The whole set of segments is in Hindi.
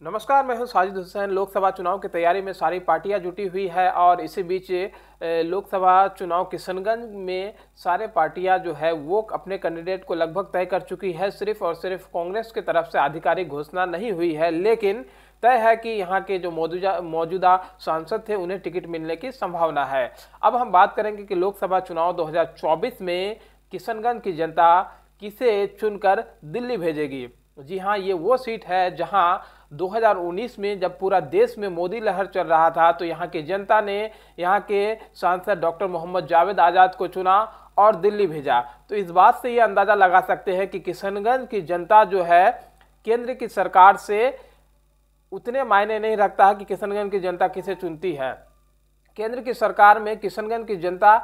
नमस्कार, मैं हूं साजिद हुसैन। लोकसभा चुनाव की तैयारी में सारी पार्टियां जुटी हुई है और इसी बीच लोकसभा चुनाव किशनगंज में सारे पार्टियां जो है वो अपने कैंडिडेट को लगभग तय कर चुकी है। सिर्फ और सिर्फ कांग्रेस की तरफ से आधिकारिक घोषणा नहीं हुई है, लेकिन तय है कि यहाँ के जो मौजूदा सांसद थे उन्हें टिकट मिलने की संभावना है। अब हम बात करेंगे कि लोकसभा चुनाव 2024 में किशनगंज की जनता किसे चुनकर दिल्ली भेजेगी। जी हाँ, ये वो सीट है जहां 2019 में जब पूरा देश में मोदी लहर चल रहा था तो यहाँ की जनता ने यहाँ के सांसद डॉक्टर मोहम्मद जावेद आज़ाद को चुना और दिल्ली भेजा। तो इस बात से ये अंदाजा लगा सकते हैं कि किशनगंज की जनता जो है केंद्र की सरकार से उतने मायने नहीं रखता है कि किशनगंज की जनता किसे चुनती है। केंद्र की सरकार में किशनगंज की जनता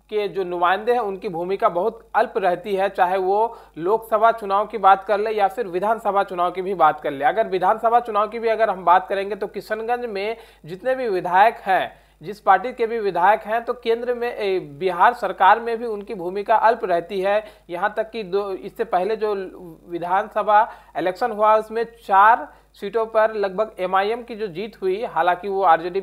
के जो नुमाइंदे हैं उनकी भूमिका बहुत अल्प रहती है, चाहे वो लोकसभा चुनाव की बात कर ले या फिर विधानसभा चुनाव की भी बात कर ले। अगर विधानसभा चुनाव की भी अगर हम बात करेंगे तो किशनगंज में जितने भी विधायक हैं, जिस पार्टी के भी विधायक हैं, तो केंद्र में बिहार सरकार में भी उनकी भूमिका अल्प रहती है। यहाँ तक कि इससे पहले जो विधानसभा इलेक्शन हुआ उसमें 4 सीटों पर लगभग एमआईएम की जो जीत हुई, हालांकि वो आरजेडी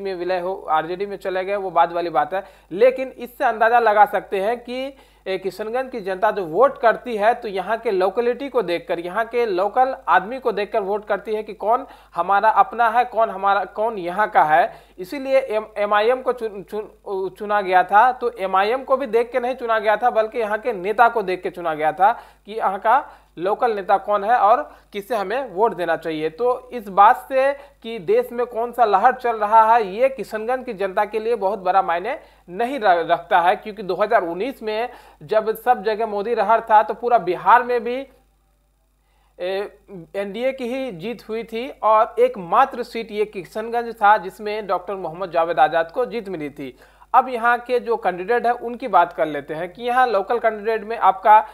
में चले गए, वो बाद वाली बात है। लेकिन इससे अंदाजा लगा सकते हैं कि किशनगंज की जनता जो वोट करती है तो यहाँ के लोकेलिटी को देखकर, यहाँ के लोकल आदमी को देखकर वोट करती है कि कौन हमारा अपना है, कौन यहाँ का है। इसीलिए एमआईएम को चुना गया था। तो एमआईएम को भी देख के नहीं चुना गया था, बल्कि यहाँ के नेता को देख के चुना गया था कि यहाँ का लोकल नेता कौन है और किसे हमें वोट देना चाहिए। तो इस बात से कि देश में कौन सा लहर चल रहा है, ये किशनगंज की जनता के लिए बहुत बड़ा मायने नहीं रखता है, क्योंकि 2019 में जब सब जगह मोदी लहर था तो पूरा बिहार में भी एनडीए की ही जीत हुई थी और एकमात्र सीट ये किशनगंज था जिसमें डॉक्टर मोहम्मद जावेद आज़ाद को जीत मिली थी। अब यहाँ के जो कैंडिडेट है उनकी बात कर लेते हैं कि यहाँ लोकल कैंडिडेट में आपका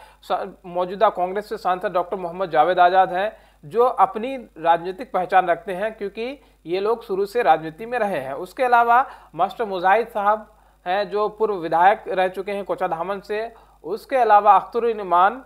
मौजूदा कांग्रेस से सांसद डॉक्टर मोहम्मद जावेद आज़ाद हैं, जो अपनी राजनीतिक पहचान रखते हैं क्योंकि ये लोग शुरू से राजनीति में रहे हैं। उसके अलावा मास्टर मुजाहिद साहब हैं जो पूर्व विधायक रह चुके हैं कोचाधामन से। उसके अलावा अख्तरुल इमान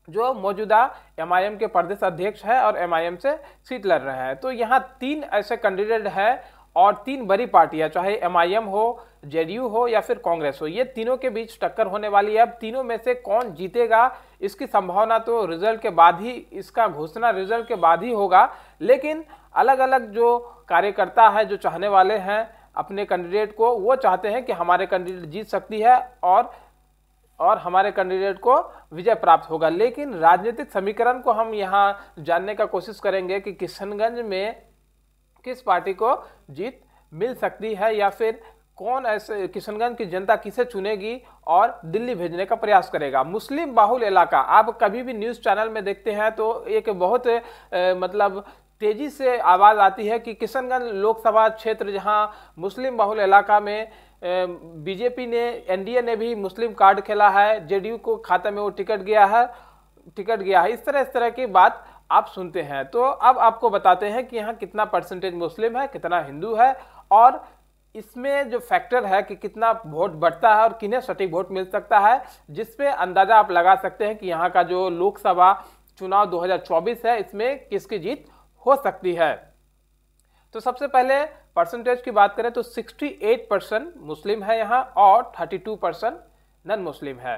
जो मौजूदा एमआईएम के प्रदेश अध्यक्ष है और एमआईएम से सीट लड़ रहे हैं। तो यहाँ 3 ऐसे कैंडिडेट हैं और 3 बड़ी पार्टियां, चाहे एमआईएम हो, जेडीयू हो या फिर कांग्रेस हो, ये तीनों के बीच टक्कर होने वाली है। अब तीनों में से कौन जीतेगा इसकी संभावना तो रिजल्ट के बाद ही, इसका घोषणा रिजल्ट के बाद ही होगा। लेकिन अलग अलग जो कार्यकर्ता है, जो चाहने वाले हैं अपने कैंडिडेट को, वो चाहते हैं कि हमारे कैंडिडेट जीत सकती है और हमारे कैंडिडेट को विजय प्राप्त होगा। लेकिन राजनीतिक समीकरण को हम यहाँ जानने का कोशिश करेंगे कि किशनगंज में किस पार्टी को जीत मिल सकती है या फिर कौन ऐसे किशनगंज की जनता किसे चुनेगी और दिल्ली भेजने का प्रयास करेगा। मुस्लिम बाहुल इलाका, आप कभी भी न्यूज़ चैनल में देखते हैं तो एक बहुत मतलब तेजी से आवाज़ आती है कि किशनगंज लोकसभा क्षेत्र जहां मुस्लिम बाहुल इलाका में बीजेपी ने, एनडीए ने भी मुस्लिम कार्ड खेला है, जेडीयू को खाते में वो टिकट गया है। इस तरह की बात आप सुनते हैं। तो अब आपको बताते हैं कि यहाँ कितना परसेंटेज मुस्लिम है, कितना हिंदू है और इसमें जो फैक्टर है कि कितना वोट बढ़ता है और किन्हें सटीक वोट मिल सकता है, जिसपे अंदाजा आप लगा सकते हैं कि यहाँ का जो लोकसभा चुनाव 2024 है इसमें किसकी जीत हो सकती है। तो सबसे पहले परसेंटेज की बात करें तो 68% मुस्लिम है यहाँ और 32% नॉन मुस्लिम है।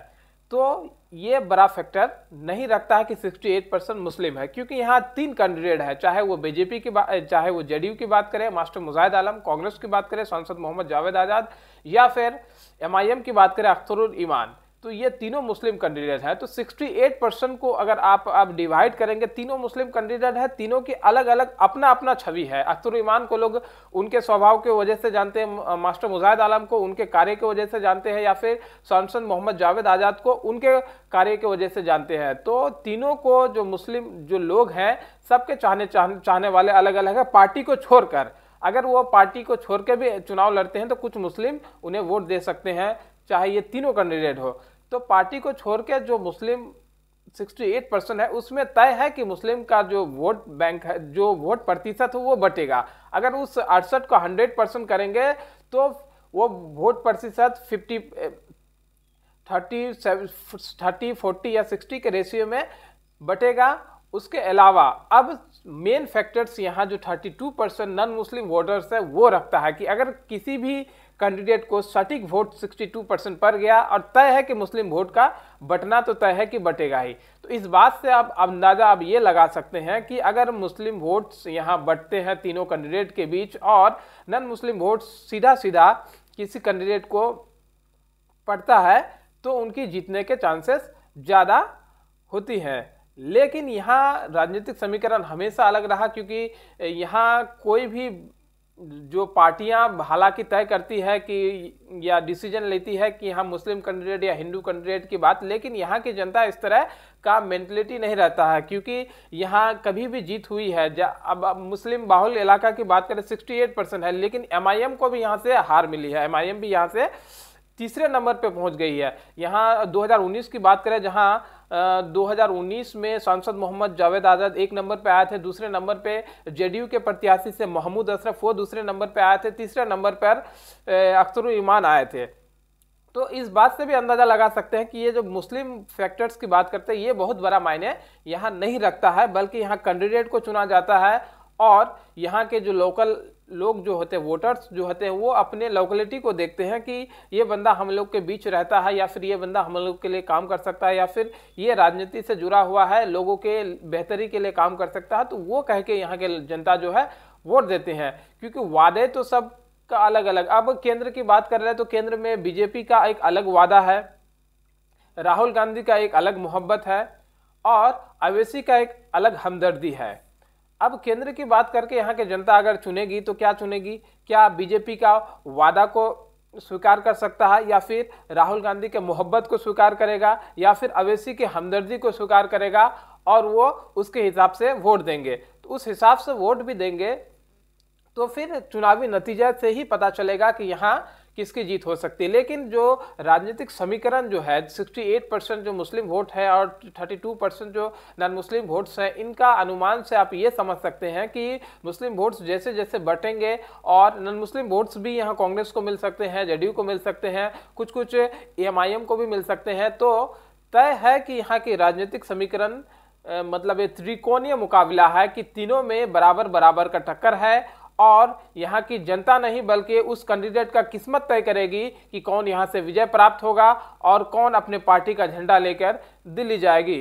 तो ये बड़ा फैक्टर नहीं रखता है कि 68% मुस्लिम है, क्योंकि यहाँ 3 कैंडिडेट है, चाहे वो बीजेपी की बात, चाहे वो जेडीयू की बात करें मास्टर मुजाहिद आलम, कांग्रेस की बात करें सांसद मोहम्मद जावेद आज़ाद, या फिर एमआईएम की बात करें अख्तरुल इमान। तो ये तीनों मुस्लिम कैंडिडेट हैं। तो 68% को अगर आप डिवाइड करेंगे, तीनों मुस्लिम कैंडिडेट हैं, तीनों की अलग अलग अपना अपना छवि है। अख्तरुल इमान को लोग उनके स्वभाव के वजह से जानते हैं, मास्टर मुजाहिद आलम को उनके कार्य की वजह से जानते हैं, या फिर सांसद मोहम्मद जावेद आज़ाद को उनके कार्य की वजह से जानते हैं। तो तीनों को जो मुस्लिम जो लोग हैं सबके चाहने वाले अलग अलग है। पार्टी को छोड़कर, अगर वो पार्टी को छोड़ के भी चुनाव लड़ते हैं तो कुछ मुस्लिम उन्हें वोट दे सकते हैं, चाहे ये तीनों कैंडिडेट हो। तो पार्टी को छोड़ के जो मुस्लिम 68% है उसमें तय है कि मुस्लिम का जो वोट बैंक है, जो वोट प्रतिशत है वो बटेगा। अगर उस 68 को 100% करेंगे तो वो वोट प्रतिशत 30, 40 या 60 के रेशियो में बटेगा। उसके अलावा अब मेन फैक्टर्स यहाँ जो 32% नॉन मुस्लिम वोटर्स है वो रखता है कि अगर किसी भी कैंडिडेट को सटीक वोट 62% पर गया और तय है कि मुस्लिम वोट का बटना तो तय है कि बटेगा ही। तो इस बात से आप अंदाजा आप ये लगा सकते हैं कि अगर मुस्लिम वोट्स यहाँ बटते हैं तीनों कैंडिडेट के बीच और नॉन मुस्लिम वोट सीधा सीधा किसी कैंडिडेट को पड़ता है तो उनकी जीतने के चांसेस ज़्यादा होती हैं। लेकिन यहाँ राजनीतिक समीकरण हमेशा अलग रहा, क्योंकि यहाँ कोई भी जो पार्टियां हालांकि तय करती है कि या डिसीजन लेती है कि हम मुस्लिम कैंडिडेट या हिंदू कैंडिडेट की बात, लेकिन यहाँ की जनता इस तरह का मेंटलिटी नहीं रहता है, क्योंकि यहाँ कभी भी जीत हुई है। अब मुस्लिम बाहुल इलाका की बात करें 68% है, लेकिन MIM को भी यहाँ से हार मिली है। MIM भी यहाँ से तीसरे नंबर पे पहुंच गई है। यहाँ 2019 की बात करें, जहाँ 2019 में सांसद मोहम्मद जावेद आजाद एक नंबर पे आए थे, दूसरे नंबर पे JDU के प्रत्याशी से महमूद अशरफ वो दूसरे नंबर पे आए थे, तीसरे नंबर पर अख्तरुल ईमान आए थे। तो इस बात से भी अंदाजा लगा सकते हैं कि ये जो मुस्लिम फैक्टर्स की बात करते हैं ये बहुत बड़ा मायने यहाँ नहीं रखता है, बल्कि यहाँ कैंडिडेट को चुना जाता है और यहाँ के जो लोकल लोग जो होते हैं, वोटर्स जो होते हैं, वो अपने लोकेलिटी को देखते हैं कि ये बंदा हम लोग के बीच रहता है या फिर ये बंदा हम लोग के लिए काम कर सकता है या फिर ये राजनीति से जुड़ा हुआ है, लोगों के बेहतरी के लिए काम कर सकता है। तो वो कह के यहाँ के जनता जो है वोट देते हैं, क्योंकि वादे तो सब का अलग अलग। अब केंद्र की बात कर रहे हैं तो केंद्र में बीजेपी का एक अलग वादा है, राहुल गांधी का एक अलग मोहब्बत है और अवैसी का एक अलग हमदर्दी है। अब केंद्र की बात करके यहाँ के जनता अगर चुनेगी तो क्या चुनेगी? क्या बीजेपी का वादा को स्वीकार कर सकता है या फिर राहुल गांधी के मोहब्बत को स्वीकार करेगा या फिर अवैसी के हमदर्दी को स्वीकार करेगा और वो उसके हिसाब से वोट देंगे? तो उस हिसाब से वोट भी देंगे तो फिर चुनावी नतीजे से ही पता चलेगा कि यहाँ किसकी जीत हो सकती है। लेकिन जो राजनीतिक समीकरण जो है 68% जो मुस्लिम वोट है और 32% जो नॉन मुस्लिम वोट्स हैं, इनका अनुमान से आप ये समझ सकते हैं कि मुस्लिम वोट्स जैसे जैसे बढ़ेंगे और नॉन मुस्लिम वोट्स भी यहाँ कांग्रेस को मिल सकते हैं, JDU को मिल सकते हैं, कुछ कुछ MIM को भी मिल सकते हैं। तो तय है कि यहाँ की राजनीतिक समीकरण मतलब ये त्रिकोणीय मुकाबला है कि तीनों में बराबर बराबर का टक्कर है और यहाँ की जनता नहीं बल्कि उस कैंडिडेट का किस्मत तय करेगी कि कौन यहाँ से विजय प्राप्त होगा और कौन अपने पार्टी का झंडा लेकर दिल्ली जाएगी।